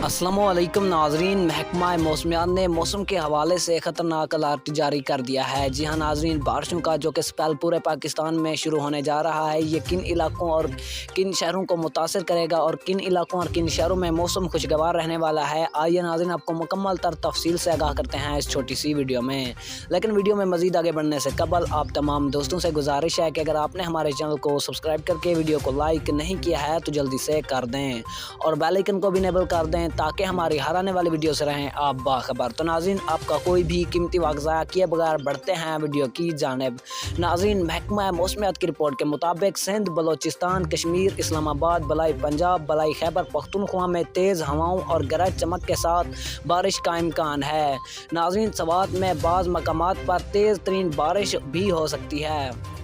अस्सलामु अलैकुम नाजरीन, महकमा मौसमियात ने मौसम के हवाले से ख़तरनाक अलर्ट जारी कर दिया है। जी हाँ नाजरीन, बारिशों का जो कि स्पेल पूरे पाकिस्तान में शुरू होने जा रहा है, ये किन इलाकों और किन शहरों को मुतासर करेगा और किन इलाकों और किन शहरों में मौसम खुशगवार रहने वाला है। आइए नाजरीन, आपको मुकम्मल तर तफसील से आगाह करते हैं इस छोटी सी वीडियो में। लेकिन वीडियो में मज़ीद आगे बढ़ने से कबल आप तमाम दोस्तों से गुजारिश है कि अगर आपने हमारे चैनल को सब्सक्राइब करके वीडियो को लाइक नहीं किया है तो जल्दी से कर दें और बेल आइकन को भी इनेबल कर दें ताकि हमारी हर आने वाली वीडियो से रहें आप बाखबर। तो नाज़रीन, आपका कोई भी कीमती वक्त ज़ाया किए बगैर बढ़ते हैं वीडियो की जानिब। नाज़रीन, महकमा मौसमियात की रिपोर्ट के मुताबिक सिंध, बलोचिस्तान, कश्मीर, इस्लामाबाद, बलाई पंजाब, बलाई खैबर पख्तूनख्वा में तेज़ हवाओं और गरज चमक के साथ बारिश का इम्कान है। नाज़रीन, सवात में बाज़ मकामात पर तेज़ तरीन बारिश भी हो सकती है।